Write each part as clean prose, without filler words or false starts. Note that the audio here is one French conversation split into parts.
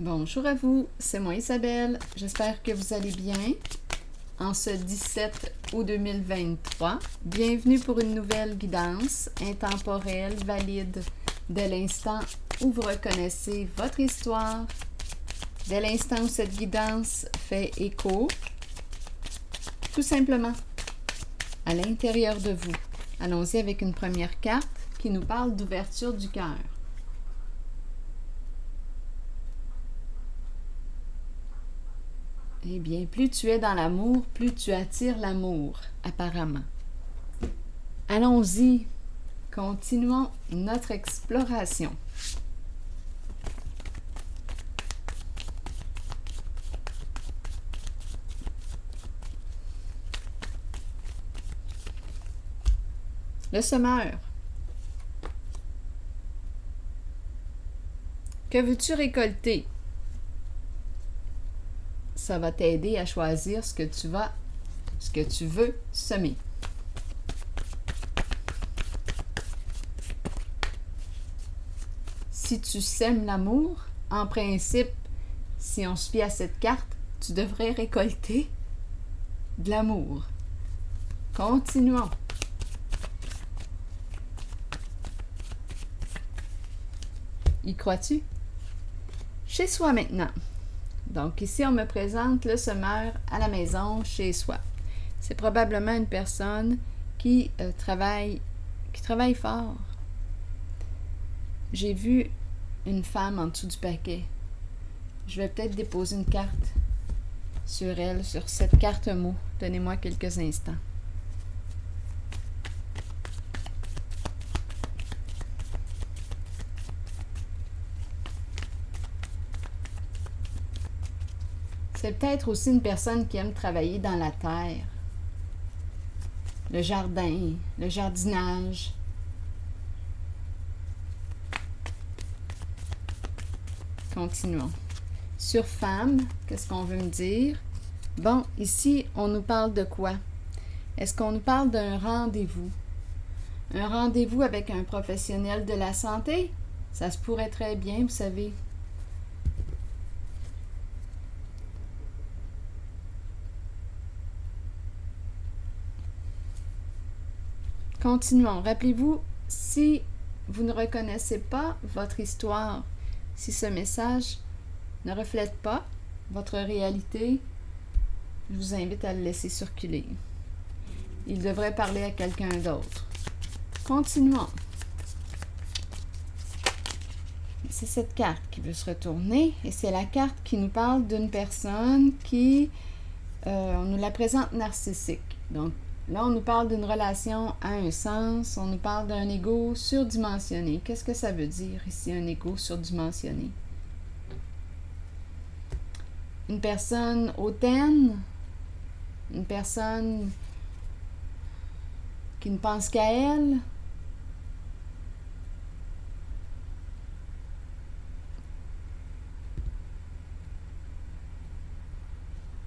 Bonjour à vous, c'est moi Isabelle. J'espère que vous allez bien en ce 17 août 2023. Bienvenue pour une nouvelle guidance intemporelle, valide dès l'instant où vous reconnaissez votre histoire, dès l'instant où cette guidance fait écho, tout simplement à l'intérieur de vous. Allons-y avec une première carte qui nous parle d'ouverture du cœur. Eh bien, plus tu es dans l'amour, plus tu attires l'amour, apparemment. Allons-y, continuons notre exploration. Le semeur. Que veux-tu récolter? Ça va t'aider à choisir ce que tu veux semer. Si tu sèmes l'amour, en principe, si on se fie à cette carte, tu devrais récolter de l'amour. Continuons. Y crois-tu? Chez soi maintenant. Donc ici, on me présente le semeur à la maison, chez soi. C'est probablement une personne qui travaille fort. J'ai vu une femme en dessous du paquet. Je vais peut-être déposer une carte sur elle, sur cette carte mot. Donnez-moi quelques instants. C'est peut-être aussi une personne qui aime travailler dans la terre, le jardin, le jardinage. Continuons. Sur femme, qu'est-ce qu'on veut me dire? Bon, ici, on nous parle de quoi? Est-ce qu'on nous parle d'un rendez-vous? Un rendez-vous avec un professionnel de la santé? Ça se pourrait très bien, vous savez. Continuons. Rappelez-vous, si vous ne reconnaissez pas votre histoire, si ce message ne reflète pas votre réalité, je vous invite à le laisser circuler. Il devrait parler à quelqu'un d'autre. Continuons. C'est cette carte qui veut se retourner et c'est la carte qui nous parle d'une personne qui, on nous la présente narcissique. Donc, là, on nous parle d'une relation à un sens, on nous parle d'un ego surdimensionné. Qu'est-ce que ça veut dire ici, un ego surdimensionné? Une personne hautaine, une personne qui ne pense qu'à elle.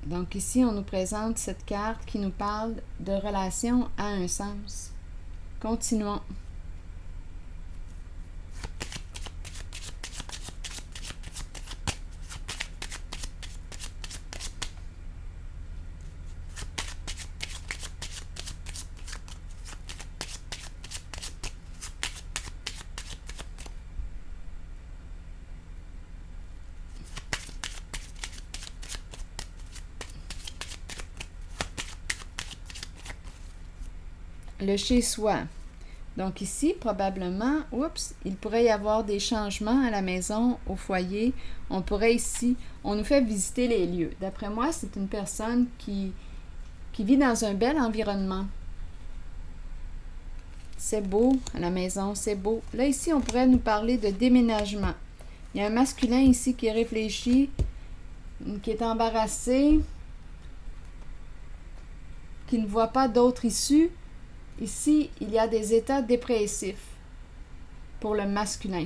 Donc ici, on nous présente cette carte qui nous parle de relation à un sens. Continuons. Le chez-soi. Donc ici, probablement, il pourrait y avoir des changements à la maison, au foyer. On pourrait ici, on nous fait visiter les lieux. D'après moi, c'est une personne qui vit dans un bel environnement. C'est beau à la maison, c'est beau. Là, ici, on pourrait nous parler de déménagement. Il y a un masculin ici qui réfléchit, qui est embarrassé, qui ne voit pas d'autre issue. Ici, il y a des états dépressifs pour le masculin.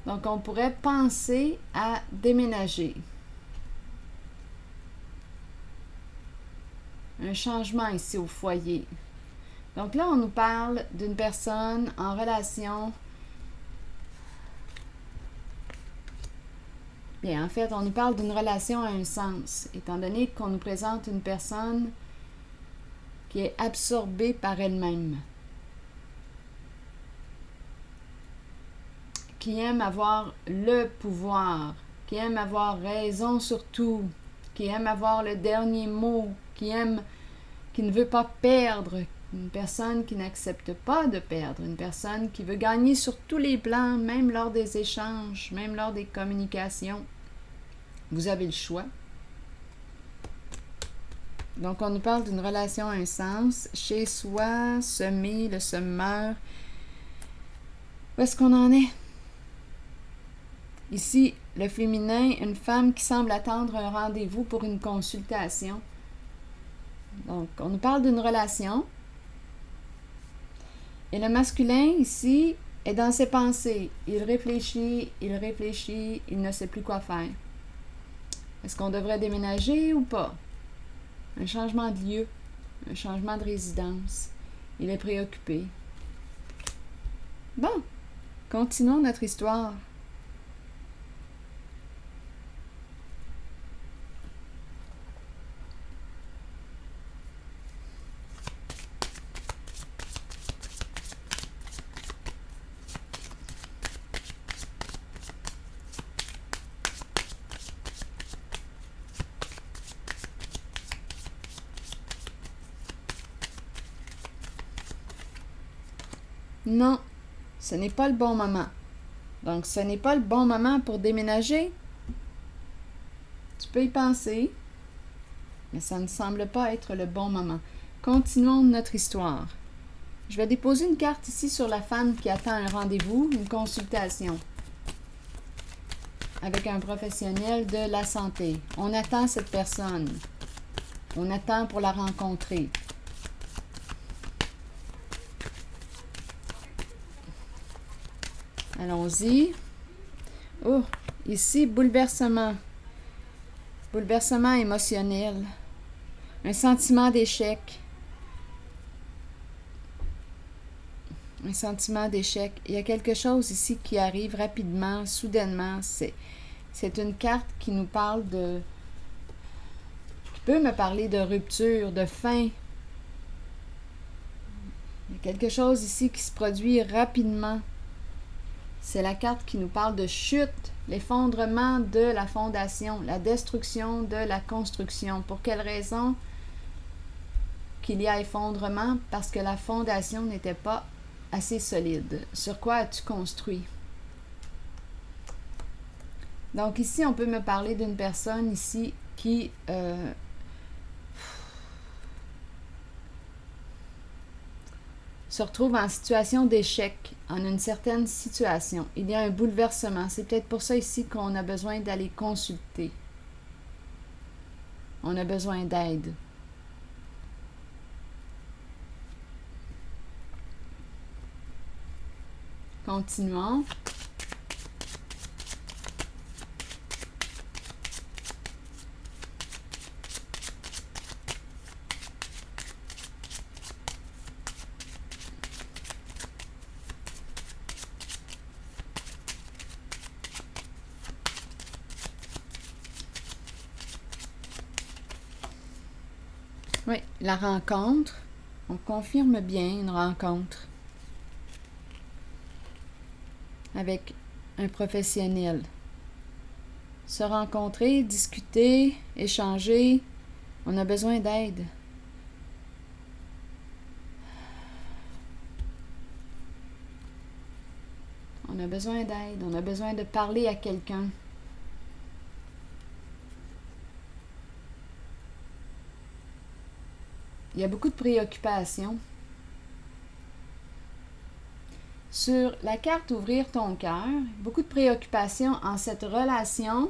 Donc, on pourrait penser à déménager. Un changement ici au foyer. Donc là, on nous parle d'une personne en relation Bien, en fait, on nous parle d'une relation à un sens, étant donné qu'on nous présente une personne qui est absorbée par elle-même, qui aime avoir le pouvoir, qui aime avoir raison sur tout, qui aime avoir le dernier mot, qui ne veut pas perdre, une personne qui n'accepte pas de perdre, une personne qui veut gagner sur tous les plans, même lors des échanges, même lors des communications. Vous avez le choix. Donc, on nous parle d'une relation à un sens, chez soi, semer, le semeur. Où est-ce qu'on en est? Ici, le féminin, une femme qui semble attendre un rendez-vous pour une consultation. Donc, on nous parle d'une relation. Et le masculin, ici, est dans ses pensées. Il réfléchit, il ne sait plus quoi faire. Est-ce qu'on devrait déménager ou pas? Un changement de lieu, un changement de résidence. Il est préoccupé. Bon, continuons notre histoire. Non, ce n'est pas le bon moment. Donc, ce n'est pas le bon moment pour déménager. Tu peux y penser, mais ça ne semble pas être le bon moment. Continuons notre histoire. Je vais déposer une carte ici sur la femme qui attend un rendez-vous, une consultation avec un professionnel de la santé. On attend cette personne. On attend pour la rencontrer. Allons-y. Oh, ici, bouleversement. Bouleversement émotionnel. Un sentiment d'échec. Un sentiment d'échec. Il y a quelque chose ici qui arrive rapidement, soudainement. C'est une carte qui nous parle de... qui peut me parler de rupture, de fin. Il y a quelque chose ici qui se produit rapidement. C'est la carte qui nous parle de chute, l'effondrement de la fondation, la destruction de la construction. Pour quelle raison qu'il y a effondrement? Parce que la fondation n'était pas assez solide. Sur quoi as-tu construit? Donc ici, on peut me parler d'une personne ici qui se retrouve en situation d'échec, en une certaine situation. Il y a un bouleversement. C'est peut-être pour ça ici qu'on a besoin d'aller consulter. On a besoin d'aide. Continuons. Oui, la rencontre. On confirme bien une rencontre avec un professionnel. Se rencontrer, discuter, échanger. On a besoin d'aide. On a besoin d'aide. On a besoin de parler à quelqu'un. Il y a beaucoup de préoccupations. Sur la carte Ouvrir ton cœur, beaucoup de préoccupations en cette relation.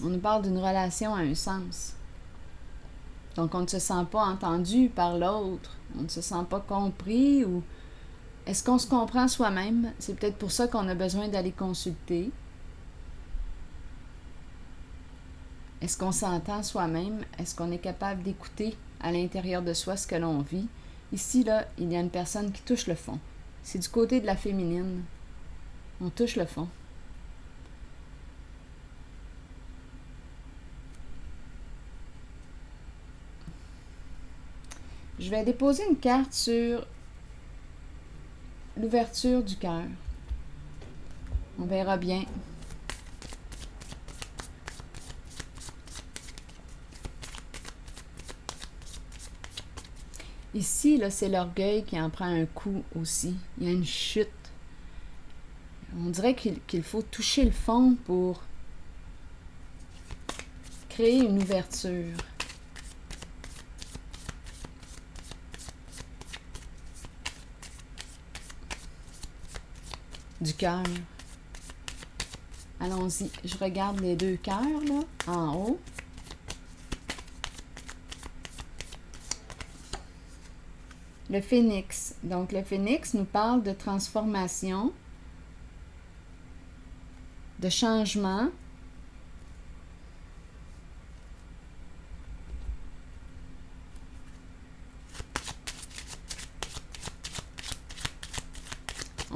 On nous parle d'une relation à un sens. Donc, on ne se sent pas entendu par l'autre. On ne se sent pas compris ou... Est-ce qu'on se comprend soi-même? C'est peut-être pour ça qu'on a besoin d'aller consulter. Est-ce qu'on s'entend soi-même? Est-ce qu'on est capable d'écouter à l'intérieur de soi ce que l'on vit? Ici, là, il y a une personne qui touche le fond. C'est du côté de la féminine. On touche le fond. Je vais déposer une carte sur l'ouverture du cœur. On verra bien. Ici, là, c'est l'orgueil qui en prend un coup aussi. Il y a une chute. On dirait qu'il faut toucher le fond pour créer une ouverture. Du cœur. Allons-y. Je regarde les deux cœurs, là, en haut. Le phénix. Donc, le phénix nous parle de transformation, de changement.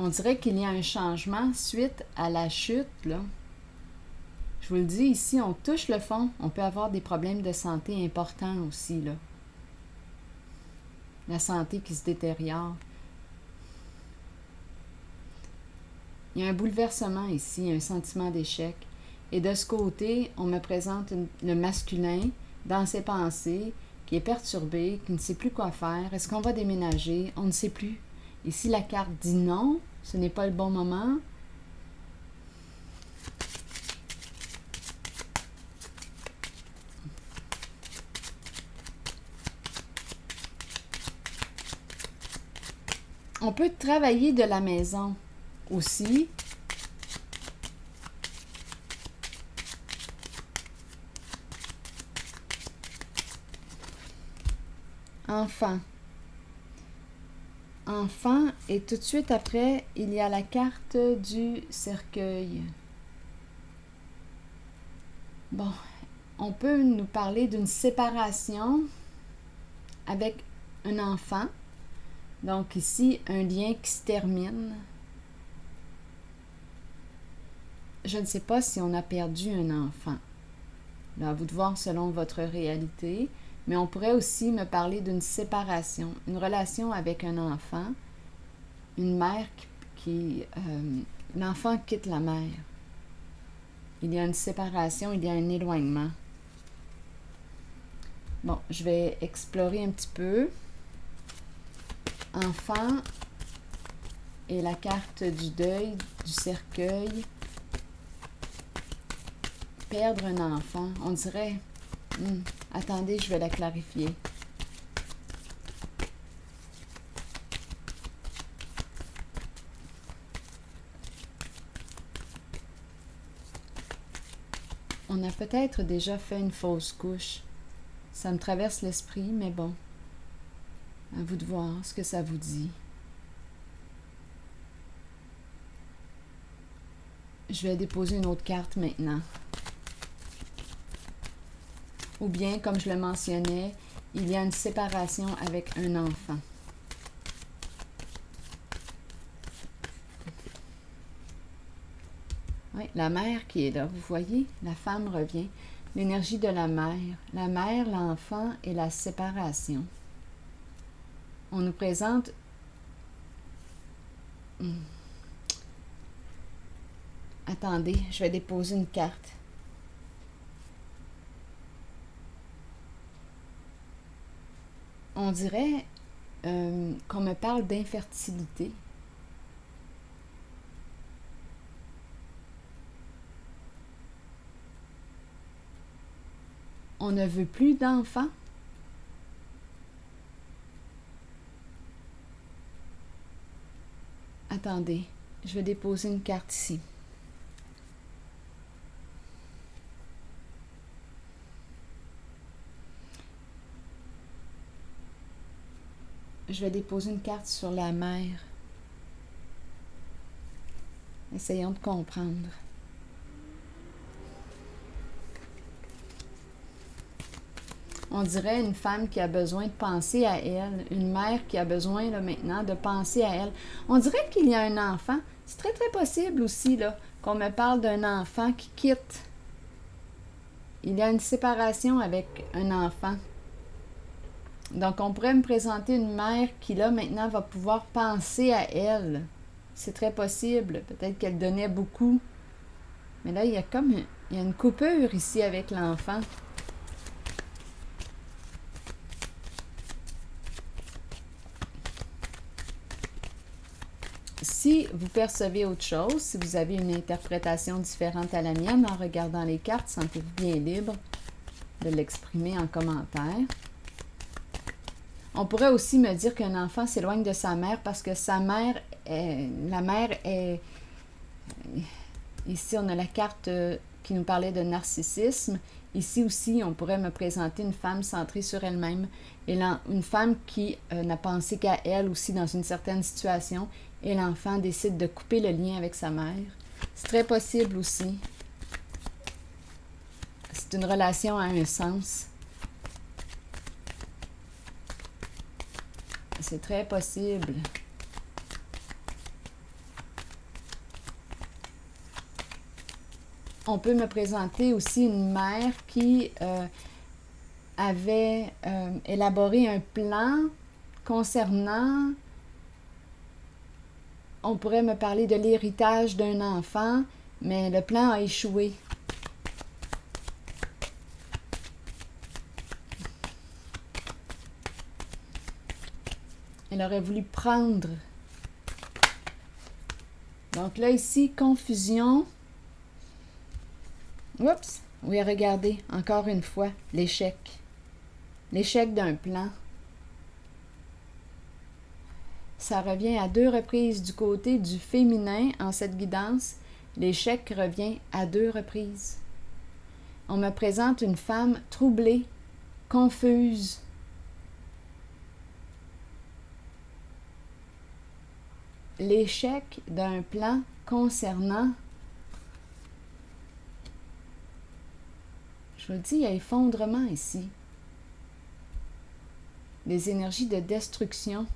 On dirait qu'il y a un changement suite à la chute, là. Je vous le dis, ici, on touche le fond. On peut avoir des problèmes de santé importants aussi, là. La santé qui se détériore. Il y a un bouleversement ici, un sentiment d'échec. Et de ce côté, on me présente le masculin dans ses pensées, qui est perturbé, qui ne sait plus quoi faire. Est-ce qu'on va déménager? On ne sait plus. Ici, la carte dit non, ce n'est pas le bon moment. On peut travailler de la maison aussi. Enfant. Enfant, et tout de suite après, il y a la carte du cercueil. Bon, on peut nous parler d'une séparation avec un enfant. Donc ici, un lien qui se termine. Je ne sais pas si on a perdu un enfant. Là, à vous de voir selon votre réalité. Mais on pourrait aussi me parler d'une séparation, une relation avec un enfant, une mère l'enfant quitte la mère. Il y a une séparation, il y a un éloignement. Bon, je vais explorer un petit peu. Enfant et la carte du deuil, du cercueil. Perdre un enfant, on dirait... attendez, je vais la clarifier. On a peut-être déjà fait une fausse couche. Ça me traverse l'esprit, mais bon. À vous de voir ce que ça vous dit. Je vais déposer une autre carte maintenant. Ou bien, comme je le mentionnais, il y a une séparation avec un enfant. Oui, la mère qui est là, vous voyez, la femme revient. L'énergie de la mère, l'enfant et la séparation. On nous présente... Attendez, je vais déposer une carte. On dirait qu'on me parle d'infertilité. On ne veut plus d'enfants. Attendez, je vais déposer une carte ici. Je vais déposer une carte sur la mère. Essayons de comprendre. On dirait une femme qui a besoin de penser à elle, une mère qui a besoin là, maintenant de penser à elle. On dirait qu'il y a un enfant. C'est très très possible aussi là, qu'on me parle d'un enfant qui quitte. Il y a une séparation avec un enfant. Donc, on pourrait me présenter une mère qui, là, maintenant, va pouvoir penser à elle. C'est très possible. Peut-être qu'elle donnait beaucoup. Mais là, il y a comme il y a une coupure ici avec l'enfant. Si vous percevez autre chose, si vous avez une interprétation différente à la mienne en regardant les cartes, sentez-vous bien libre de l'exprimer en commentaire. On pourrait aussi me dire qu'un enfant s'éloigne de sa mère parce que la mère est... Ici, on a la carte qui nous parlait de narcissisme. Ici aussi, on pourrait me présenter une femme centrée sur elle-même et une femme qui n'a pensé qu'à elle aussi dans une certaine situation et l'enfant décide de couper le lien avec sa mère. C'est très possible aussi. C'est une relation à un sens. C'est très possible. On peut me présenter aussi une mère qui avait élaboré un plan concernant, on pourrait me parler de l'héritage d'un enfant, mais le plan a échoué. Elle aurait voulu prendre. Donc là, ici, confusion. Oups! Oui, regardez, encore une fois, l'échec. L'échec d'un plan. Ça revient à 2 reprises du côté du féminin en cette guidance. L'échec revient à 2 reprises. On me présente une femme troublée, confuse. L'échec d'un plan concernant, je vous le dis, il y a effondrement ici. Des énergies de destruction.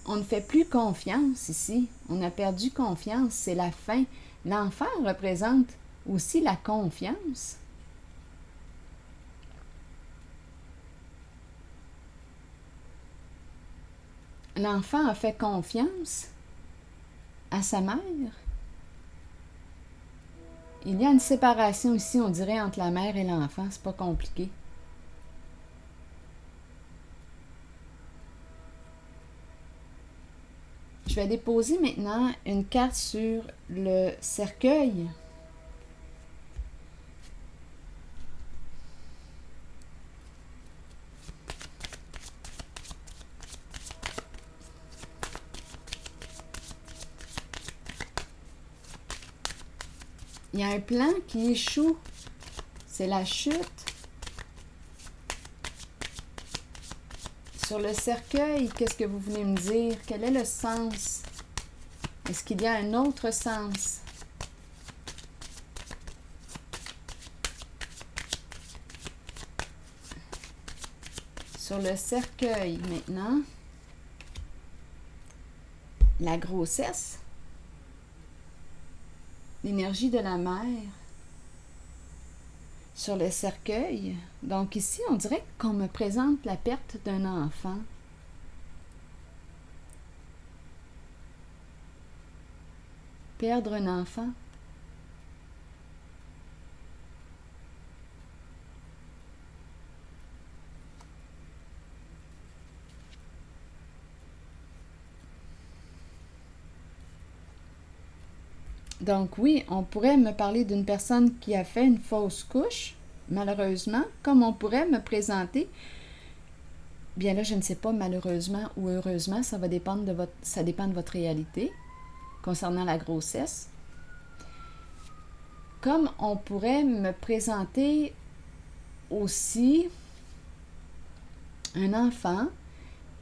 On ne fait plus confiance ici. On a perdu confiance. C'est la fin. L'enfant représente aussi la confiance. L'enfant a fait confiance à sa mère. Il y a une séparation ici, on dirait, entre la mère et l'enfant. C'est pas compliqué. Je vais déposer maintenant une carte sur le cercueil. Il y a un plan qui échoue. C'est la chute. Sur le cercueil, qu'est-ce que vous venez me dire? Quel est le sens? Est-ce qu'il y a un autre sens? Sur le cercueil, maintenant, la grossesse, l'énergie de la mère. Sur le cercueil, donc ici, on dirait qu'on me présente la perte d'un enfant. Perdre un enfant. Donc oui, on pourrait me parler d'une personne qui a fait une fausse couche, malheureusement, comme on pourrait me présenter, bien là, je ne sais pas, malheureusement ou heureusement, ça dépend de votre réalité concernant la grossesse. Comme on pourrait me présenter aussi un enfant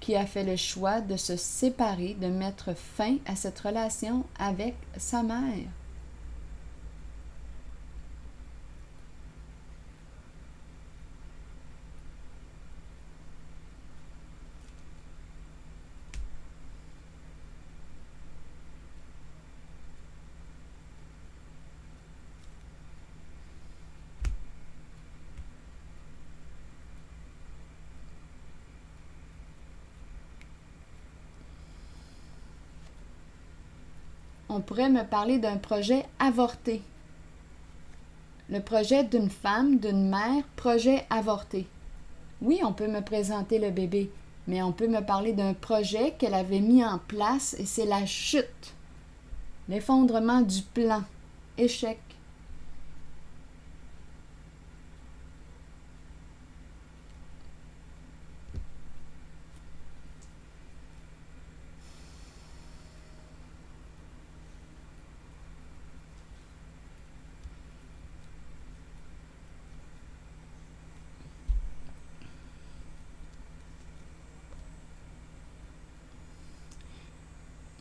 qui a fait le choix de se séparer, de mettre fin à cette relation avec sa mère. on pourrait me parler d'un projet avorté. Le projet d'une femme, d'une mère, projet avorté. Oui, on peut me présenter le bébé, mais on peut me parler d'un projet qu'elle avait mis en place et c'est la chute, l'effondrement du plan, échec.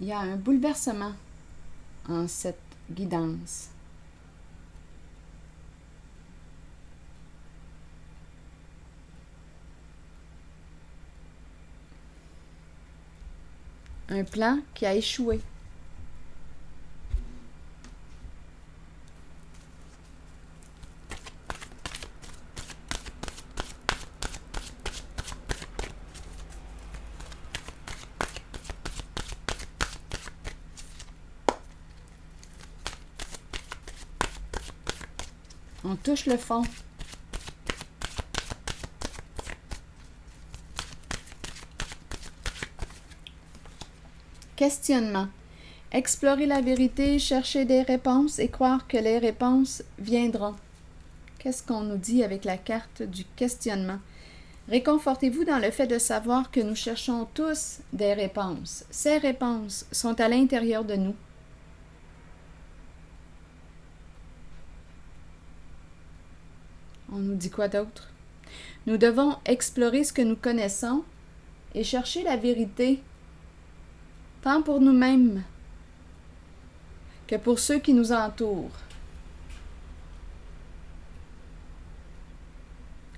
Il y a un bouleversement en cette guidance. Un plan qui a échoué. On touche le fond. Questionnement. Explorer la vérité, chercher des réponses et croire que les réponses viendront. Qu'est-ce qu'on nous dit avec la carte du questionnement? Réconfortez-vous dans le fait de savoir que nous cherchons tous des réponses. Ces réponses sont à l'intérieur de nous. On nous dit quoi d'autre? Nous devons explorer ce que nous connaissons et chercher la vérité, tant pour nous-mêmes que pour ceux qui nous entourent.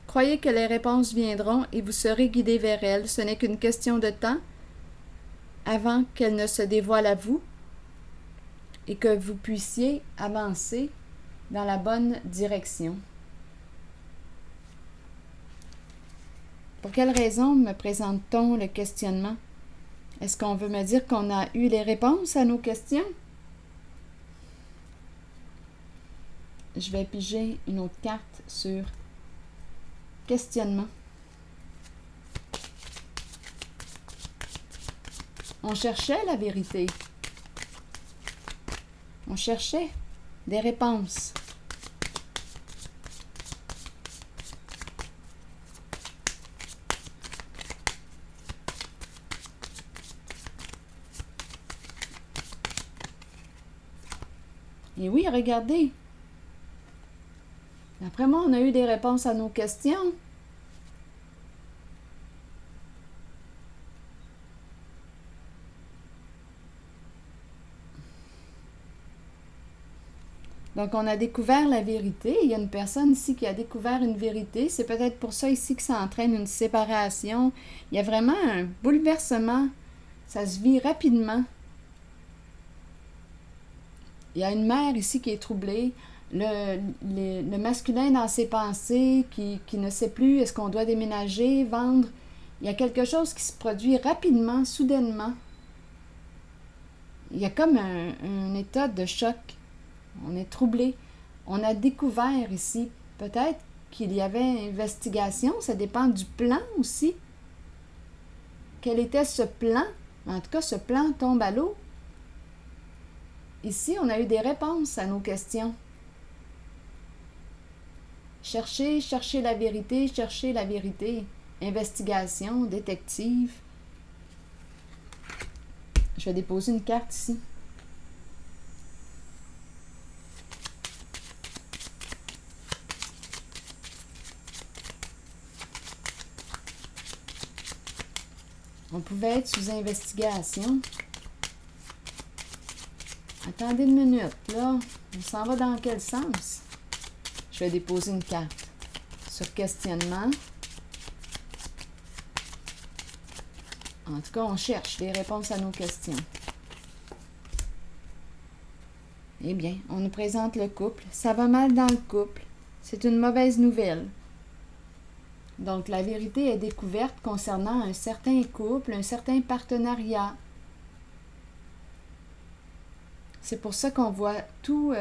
Croyez que les réponses viendront et vous serez guidés vers elles. Ce n'est qu'une question de temps avant qu'elles ne se dévoilent à vous et que vous puissiez avancer dans la bonne direction. Pour quelle raison me présente-t-on le questionnement? Est-ce qu'on veut me dire qu'on a eu les réponses à nos questions? Je vais piger une autre carte sur questionnement. On cherchait la vérité. On cherchait des réponses. Et oui, regardez. D'après moi, on a eu des réponses à nos questions. Donc, on a découvert la vérité. Il y a une personne ici qui a découvert une vérité. C'est peut-être pour ça ici que ça entraîne une séparation. Il y a vraiment un bouleversement. Ça se vit rapidement. Il y a une mère ici qui est troublée. Le masculin dans ses pensées, qui ne sait plus, est-ce qu'on doit déménager, vendre. Il y a quelque chose qui se produit rapidement, soudainement. Il y a comme un état de choc. On est troublé. On a découvert ici, peut-être qu'il y avait investigation, ça dépend du plan aussi. Quel était ce plan? En tout cas, ce plan tombe à l'eau. Ici, on a eu des réponses à nos questions. Chercher la vérité, chercher la vérité. Investigation, détective. Je vais déposer une carte ici. On pouvait être sous investigation. Attendez une minute, là. On s'en va dans quel sens? Je vais déposer une carte sur questionnement. En tout cas, on cherche des réponses à nos questions. Eh bien, on nous présente le couple. Ça va mal dans le couple. C'est une mauvaise nouvelle. Donc, la vérité est découverte concernant un certain couple, un certain partenariat. C'est pour ça qu'on voit tout,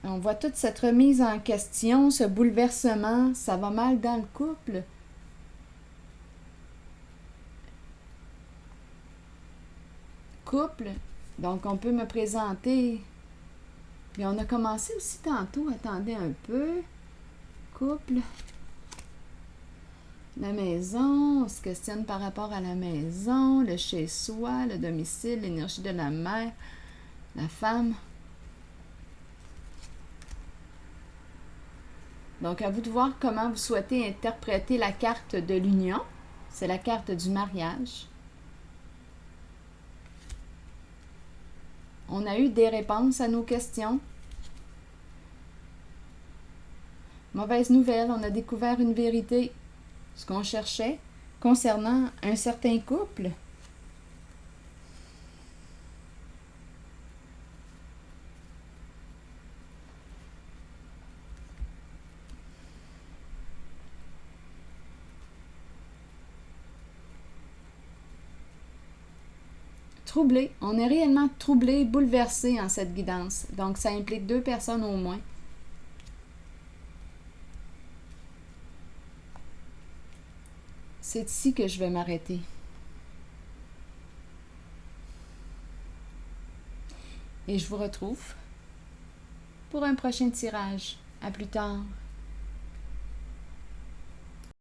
on voit toute cette remise en question, ce bouleversement. Ça va mal dans le couple. Couple, donc on peut me présenter. Puis on a commencé aussi tantôt, attendez un peu. Couple. La maison, on se questionne par rapport à la maison, le chez-soi, le domicile, l'énergie de la mère, la femme. Donc, à vous de voir comment vous souhaitez interpréter la carte de l'union. C'est la carte du mariage. On a eu des réponses à nos questions. Mauvaise nouvelle, on a découvert une vérité. Ce qu'on cherchait concernant un certain couple. Troublé. On est réellement troublé, bouleversé en cette guidance. Donc, ça implique 2 personnes au moins. C'est ici que je vais m'arrêter. Et je vous retrouve pour un prochain tirage. À plus tard.